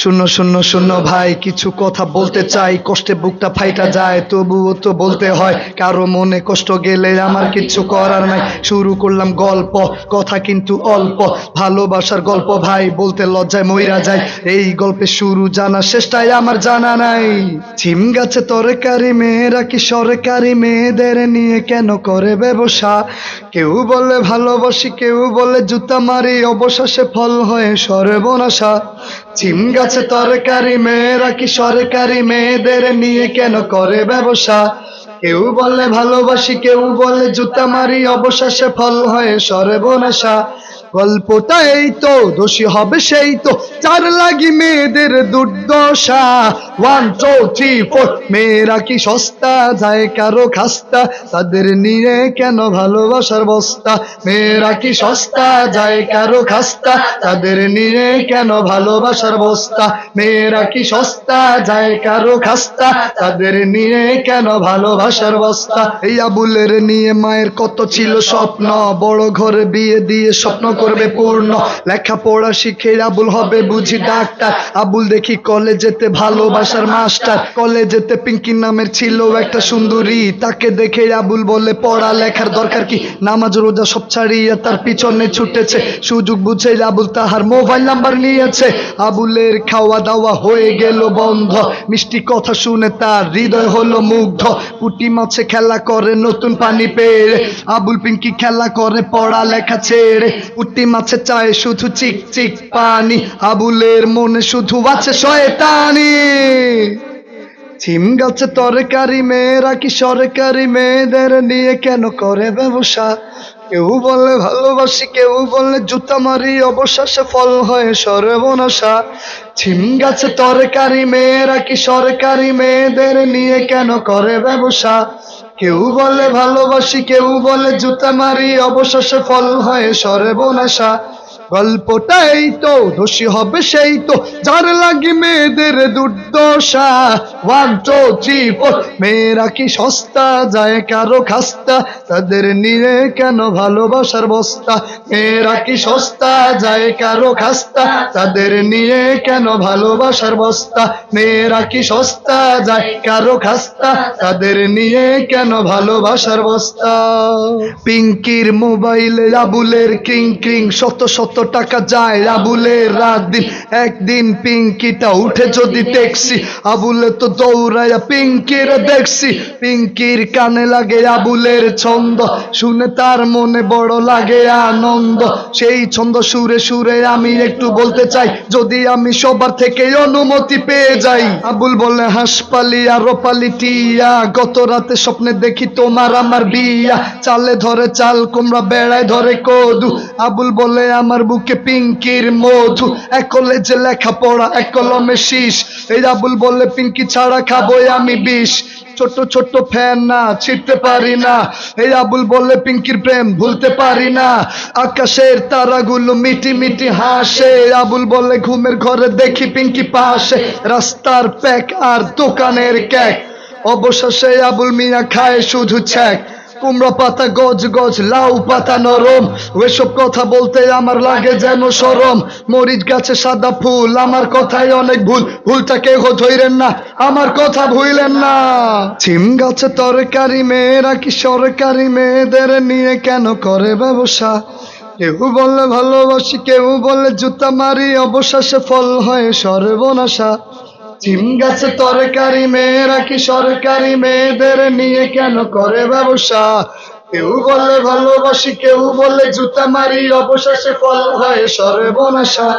শূন্য শূন্য শূন্য ভাই, কিছু কথা বলতে চাই, কষ্টে বুকটা ফাইটা যায়, তবুও তো বলতে হয়। কারো মনে কষ্ট গেলে আমার কিছু করার নাই। শুরু করলাম গল্প, কথা কিন্তু অল্প, ভালোবাসার গল্প ভাই, বলতে লজ্জায় মইরা যায়। এই গল্পের শুরু জানা শেষটাই আমার জানা নাই। ছিম গাছে তরকারি, মেয়েরা কি সরকারি, মেয়েদের নিয়ে কেন করে ব্যবসা? কেউ বলে ভালোবাসি, কেউ বলে জুতা মারি, অবশেষে ফল হয়ে সর্বনাশা। ছিম গাছে তরকারি, মেয়েরা কি সরকারি, মেয়েদের নিয়ে কেন করে ব্যবসা? কেউ বলে ভালোবাসি, কেউ বলে জুতা মারি, অবশেষে ফল হয়ে সর্বনাশা। গল্পটা এই তো, দোষী হবে সেই তো, যার লাগি মেয়েদের দুর্দশা। 1 2 3 4, মেয়েরা কি সস্তা, যায় কারো খাস্তা, তাদের নিয়ে কেন ভালোবাসার বস্তা? মেয়েরা কি সস্তা, যায় কারো খাস্তা, তাদের নিয়ে কেন ভালোবাসার বস্তা? মেয়েরা কি সস্তা, যায় কারো খাস্তা, তাদের নিয়ে কেন ভালোবাসার বস্তা? এই আবুলের নিয়ে মায়ের কত ছিল স্বপ্ন, বড় ঘরে বিয়ে দিয়ে স্বপ্ন করবে পূর্ণ। লেখাপড়া শিখে আবুল হবে বুঝি ডাক্তার। আবুল দেখি কলেজেতে ভালোবাসার মাস্টার। কলেজেতে পিঙ্কি নামের ছিল একটা সুন্দরী, তাকে দেখে আবুল বলে পড়া লেখার দরকার কি? নামাজ রোজা সব ছাড়িয়ে তার পিছনে ছুটেছে। সুযোগ বুঝে আবুল তাহার মোবাইল নাম্বার নিয়েছে। আবুলের খাওয়া দাওয়া হয়ে গেল বন্ধ, মিষ্টি কথা শুনে তার হৃদয় হলো মুগ্ধ। পুঁটি মাছে খেলা করে নতুন পানি পেয়ে, আবুল পিঙ্কি খেলা করে পড়া লেখা ছেড়ে। পুঁটি মাছে চায় শুধু চিক চিক পানি, আবুলের মনে শুধু আছে শয়তানি। ছিম গাছে তরকারি, মেয়েরা কি সরকারি, মেয়েদের নিয়ে কেন করে ব্যবসা? কেউ বলে ভালোবাসি, কেউ বলে জুতা মারি, অবশেষে ফল হয় সর্বনাশা। ছিম গাছে তরকারি, মেয়েরা কি সরকারি, মেয়েদের নিয়ে কেন করে ব্যবসা? কেউ বলে ভালোবাসি, কেউ বলে জুতা মারি, অবশেষে ফল হয় সর্বনাশা। গল্পটা এই তো, দোষী হবে সেই তো, যার লাগি মেয়েদের দুর্দশা। 1 2 3 4, মেয়েরা কি সস্তা, যায় কারো খাস্তা, তাদের নিয়ে কেন ভালোবাসার বস্তা? মেয়েরা কি সস্তা, যায় কারো খাস্তা, তাদের নিয়ে কেন ভালোবাসার বস্তা? মেয়েরা কি সস্তা, যায় কারো খাস্তা, তাদের নিয়ে কেন ভালোবাসার বস্তা? পিঙ্কির মোবাইলে আবুলের ক্রিং ক্রিং, শত শত টাকা যায় আবুলের রাত দিন। একদিন পিঙ্কিটা উঠে যদি ট্যাক্সি, আবুলে তো দৌড়াইয়া পিঙ্কির দেখছি। পিঙ্কির কানে লাগে আবুলের ছন্দ, শুনে তার মনে বড় লাগে আনন্দ। সেই ছন্দ সুরে সুরে আমি একটু বলতে চাই, যদি আমি সবার থেকে অনুমতি পেয়ে যাই। আবুল বলে হাঁসপালি আর রপালি টিয়া, গত রাতে স্বপ্নে দেখি তোমার আমার বিয়া। চালে ধরে চাল কুমড়া, বেড়ায় ধরে কদু, আবুল বলে আমার বুকে পিঙ্কির মধু। এক কলেজে লেখাপড়া, এক কলমে শীষ, এই আবুল বলে পিঙ্কি ছাড়া খাবোই আমি বিষ। ছোট ছোট ফ্যান না ছিটতে পারি না, এই আবুল বলে পিঙ্কির প্রেম ভুলতে পারি না। আকাশের তারাগুলো মিটি মিটি হাসে, আবুল বলে ঘুমের ঘরে দেখি পিঙ্কি পাশে। রাস্তার প্যাক আর দোকানের কেক, অবশেষে আবুল মিয়া খায় শুধু ছ্যাক। কুমড়া পাতা গজ গজ, লাউ পাতা নরম, ওইসব কথা বলতে আমার লাগে যেন শরম। মরিচ গাছে সাদা ফুল, আমার কথাই অনেক ভুল, ভুলটা কেউ ধইরেন না, আমার কথা ভুইলেন না। ছিম গাছে তরকারি, মেয়েরা কি সরকারি, মেয়েদের নিয়ে কেন করে ব্যবসা? কেউ বলে ভালোবাসি, কেউ বলে জুতা মারি, অবশেষে ফল হয় সর্বনাশা। ছিম গাছে তরকারি, মেয়েরা কি সরকারি, মেয়েদের নিয়ে কেন করে ব্যবসা? কেউ বলে ভালোবাসি, কেউ বলে জুতা মারি, অবশেষে ফল হয় সর্বনাশা।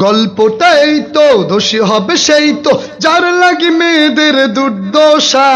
গল্পটা এই তো, দোষী হবে সেই তো, যার লাগি মেয়েদের দুর্দশা।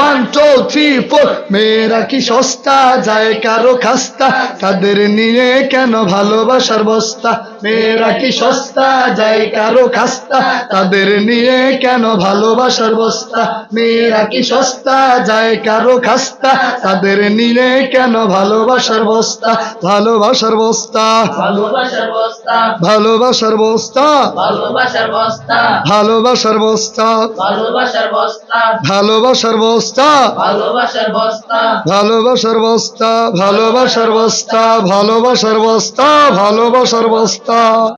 1 2 3 4, মেয়েরা কি সস্তা, যায় কারো খাস্তা, তাদের নিয়ে কেন ভালোবাসার বস্তা? মেয়েরা কি সস্তা, যায় কারো খাস্তা, তাদের নিয়ে কেন ভালোবাসার বস্তা? মেয়েরা কি সস্তা, যায় কারো খাস্তা, তাদের নিয়ে কেন ভালোবাসার বস্তা? ভালোবাসার বস্তা, ভালোবাসার বস্তা, ভালোবাসার বস্তা, ভালোবাসার বস্তা, ভালোবাসার বস্তা, ভালোবাসার বস্তা, ভালোবাসার বস্তা, ভালোবাসার বস্তা, ভালোবাসার বস্তা, ভালোবাসার বস্তা, ভালোবাসার বস্তা, ভালোবাসার বস্তা।